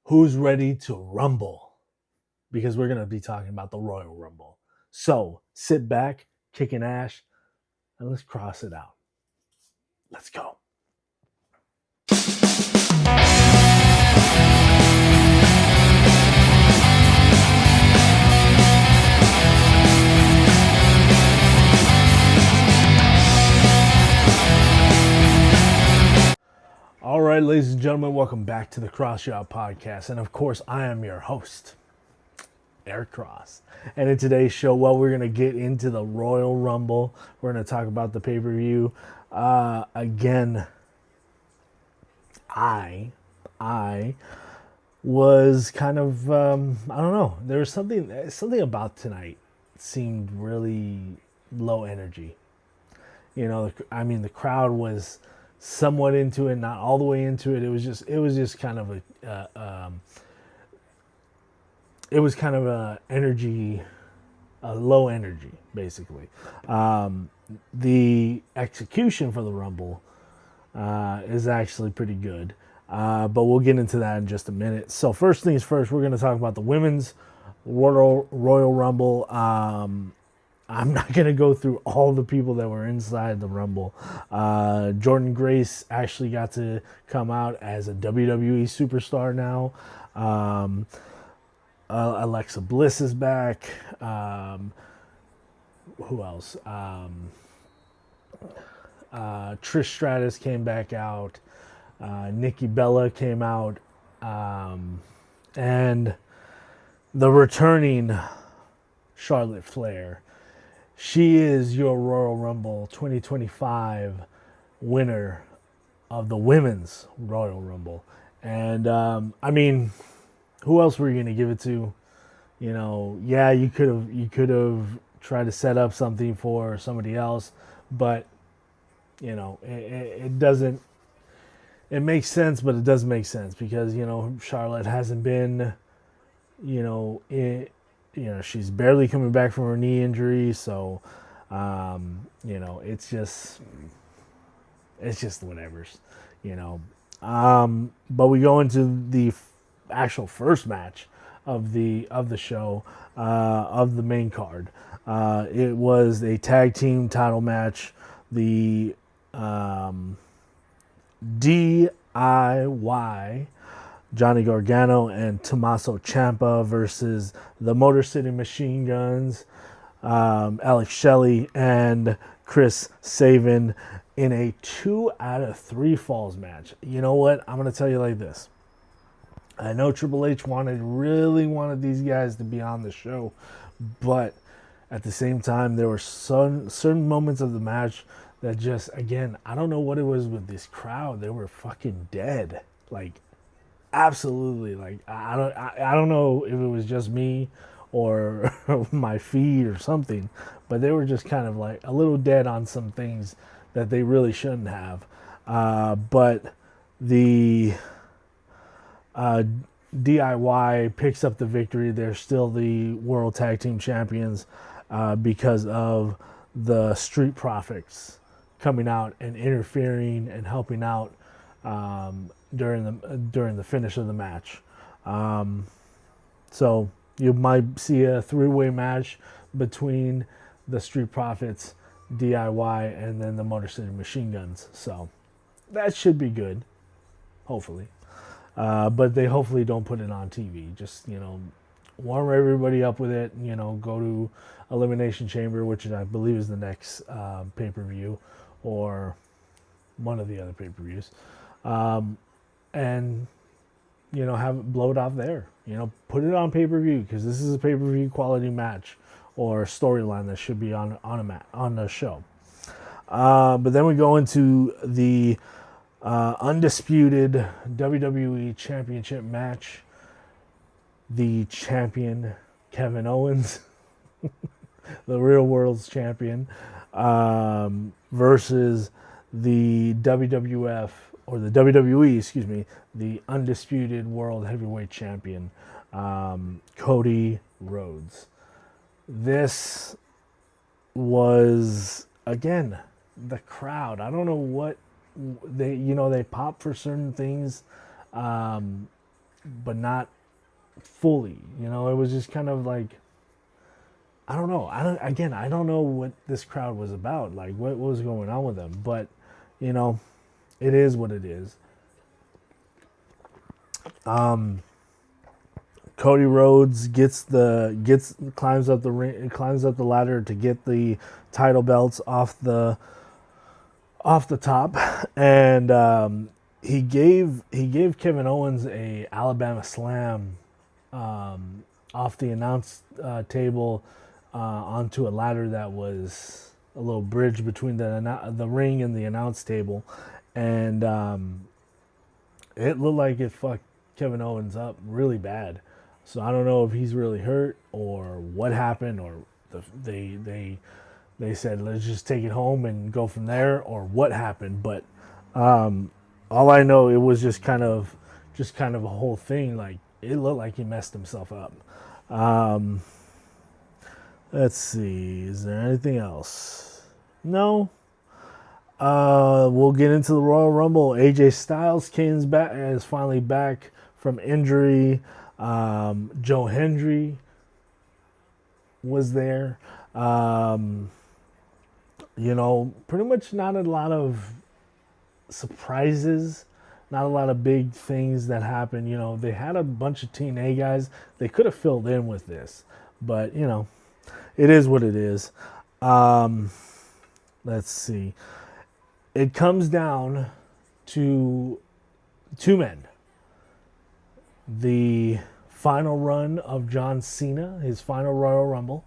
who's ready to rumble? Because we're going to be talking about the Royal Rumble. So sit back, kick an ash, and let's cross it out. Let's go. All right, ladies and gentlemen, welcome back to the Cross Shot Podcast. And of course, I am your host, Eric Cross. And in today's show, we're going to get into the Royal Rumble. We're going to talk about the pay-per-view. Again, I was kind of, I don't know. There was something about tonight seemed really low energy. You know, I mean, the crowd was somewhat into it, not all the way into it. It was just kind of a low energy, basically. The execution for the Rumble is actually pretty good, but we'll get into that in just a minute. So first things first, we're going to talk about the women's Royal Rumble. I'm not going to go through all the people that were inside the Rumble. Jordynne Grace actually got to come out as a WWE superstar now. Alexa Bliss is back. Who else? Trish Stratus came back out. Nikki Bella came out. And the returning Charlotte Flair. She is your Royal Rumble 2025 winner of the Women's Royal Rumble. And, I mean, who else were you going to give it to? You know, yeah, you could have tried to set up something for somebody else, but, you know, it doesn't, it makes sense, but it doesn't make sense because, you know, Charlotte hasn't been, she's barely coming back from her knee injury, so it's just whatever's, but we go into the actual first match of the show, of the main card. It was a tag team title match. The DIY, Johnny Gargano and Tommaso Ciampa versus the Motor City Machine Guns, Alex Shelley and Chris Sabin in a 2 out of 3 falls match. You know what? I'm going to tell you like this. I know Triple H really wanted these guys to be on the show, but at the same time, there were certain moments of the match that just, again, I don't know what it was with this crowd. They were fucking dead. Like, absolutely. Like, I don't know if it was just me or my feed or something, but they were just kind of like a little dead on some things that they really shouldn't have. But the DIY picks up the victory. They're still the World Tag Team Champions because of the Street Profits coming out and interfering and helping out during the finish of the match. So you might see a 3-way match between the Street Profits, DIY, and then the Motor City Machine Guns. So that should be good, hopefully. But they hopefully don't put it on TV. Just, warm everybody up with it. Go to Elimination Chamber, which I believe is the next pay-per-view, or one of the other pay-per-views. And, have it blow it off there. Put it on pay-per-view because this is a pay-per-view quality match or storyline that should be on the show. But then we go into the undisputed WWE Championship match. The champion, Kevin Owens, the real world's champion, versus the WWF, or the WWE, excuse me, the undisputed world heavyweight champion, Cody Rhodes. This was, again, the crowd. I don't know what they pop for certain things. but not fully. You know, it was just kind of like, I don't know. I don't know what this crowd was about. Like, what was going on with them? But, you know, it is what it is. Cody Rhodes climbs up the ladder to get the title belts off the top, and he gave Kevin Owens a Alabama Slam off the announce table onto a ladder that was a little bridge between the ring and the announce table, and it looked like it fucked Kevin Owens up really bad. So I don't know if he's really hurt or what happened, or they said let's just take it home and go from there, or what happened. But all I know, it was just kind of a whole thing. Like, it looked like he messed himself up. Let's see, is there anything else? No. We'll get into the Royal Rumble. AJ Styles is finally back from injury. Joe Hendry was there. You know, pretty much not a lot of surprises, not a lot of big things that happened. You know, they had a bunch of TNA guys. They could have filled in with this, but, you know, it is what it is. Let's see. It comes down to two men. The final run of John Cena, his final Royal Rumble,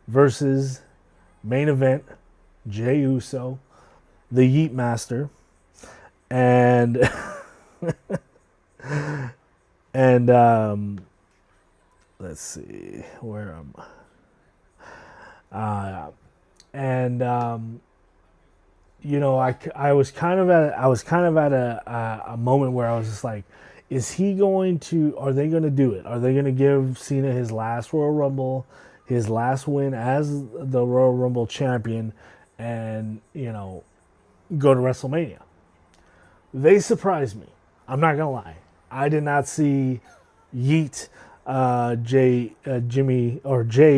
versus main event Jey Uso, the Yeet Master, and and let's see, where am I? You know, I was kind of at a moment where I was just like, is he going to? Are they going to do it? Are they going to give Cena his last Royal Rumble, his last win as the Royal Rumble champion, and, you know, go to WrestleMania? They surprised me. I'm not gonna lie. I did not see Yeet, Jey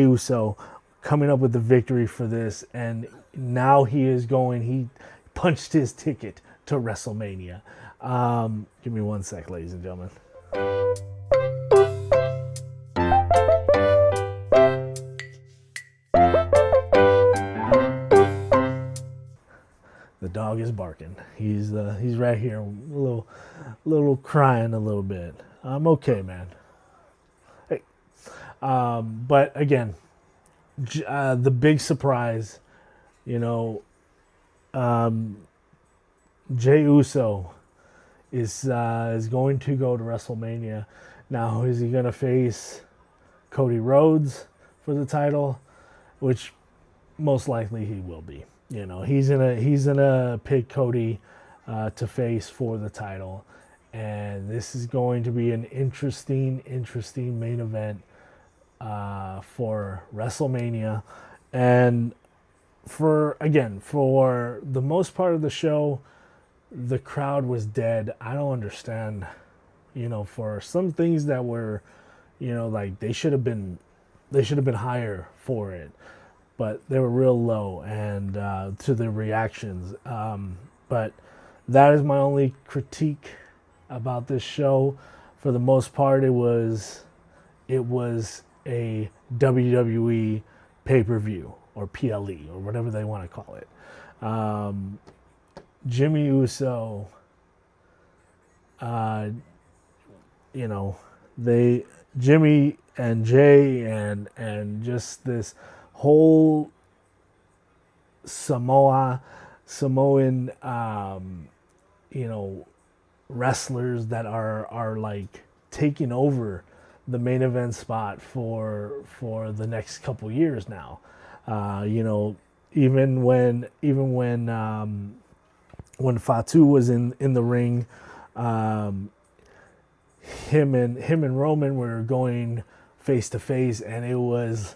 Uso coming up with the victory for this, and now he punched his ticket to WrestleMania. Give me 1 sec, ladies and gentlemen. The dog is barking. He's right here, a little crying a little bit. I'm okay, man. Hey, but again, the big surprise, you know, Jey Uso is going to go to WrestleMania. Now, is he going to face Cody Rhodes for the title? Which most likely he will be. You know, he's gonna pick Cody to face for the title, and this is going to be an interesting main event for WrestleMania. And for the most part of the show, the crowd was dead. I don't understand, you know, for some things that were, you know, like they should have been higher for it, but they were real low, and to the reactions. But that is my only critique about this show. For the most part, it was a WWE pay-per-view, or PLE, or whatever they want to call it. Jimmy Uso, you know, Jimmy and Jey and just this whole Samoan, you know, wrestlers that are like taking over the main event spot for the next couple years now. You know, even when Fatu was in the ring, him and Roman were going face to face, and it was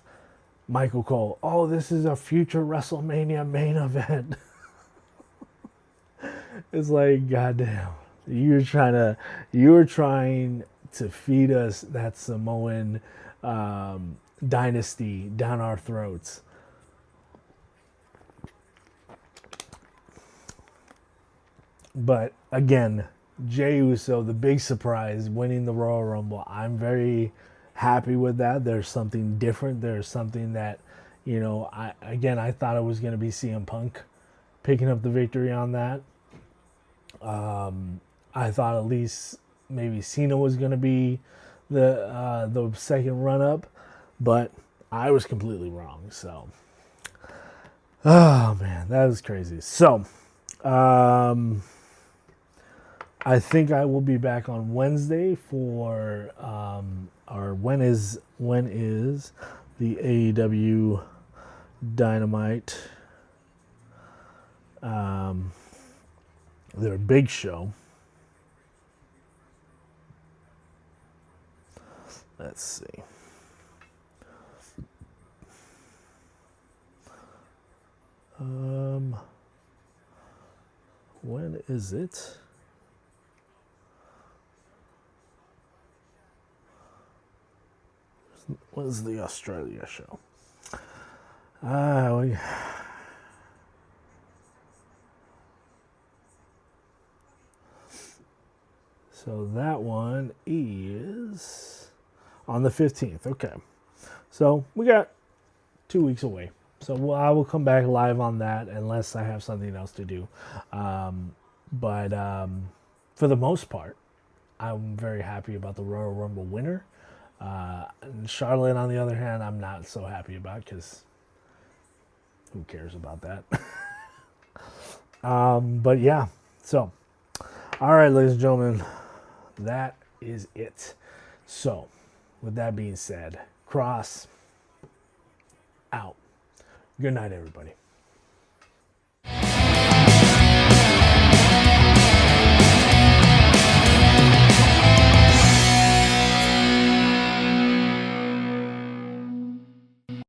Michael Cole. Oh, this is a future WrestleMania main event. It's like, goddamn. You were trying to feed us that Samoan dynasty down our throats. But again, Jey Uso, the big surprise, winning the Royal Rumble. I'm very happy with that. There's something different. There's something that, I thought it was going to be CM Punk picking up the victory on that. I thought at least maybe Cena was going to be the second run up, but I was completely wrong. So, oh man, that was crazy. So, I think I will be back on Wednesday for or when is the AEW Dynamite their big show. Let's see. When is it? When's the Australia show? So that one is on the 15th. Okay. So we got 2 weeks away. So I will come back live on that unless I have something else to do. But for the most part, I'm very happy about the Royal Rumble winner. And Charlotte, on the other hand, I'm not so happy about because who cares about that? But yeah, so all right, ladies and gentlemen, that is it. So with that being said, Cross out. Good night, everybody.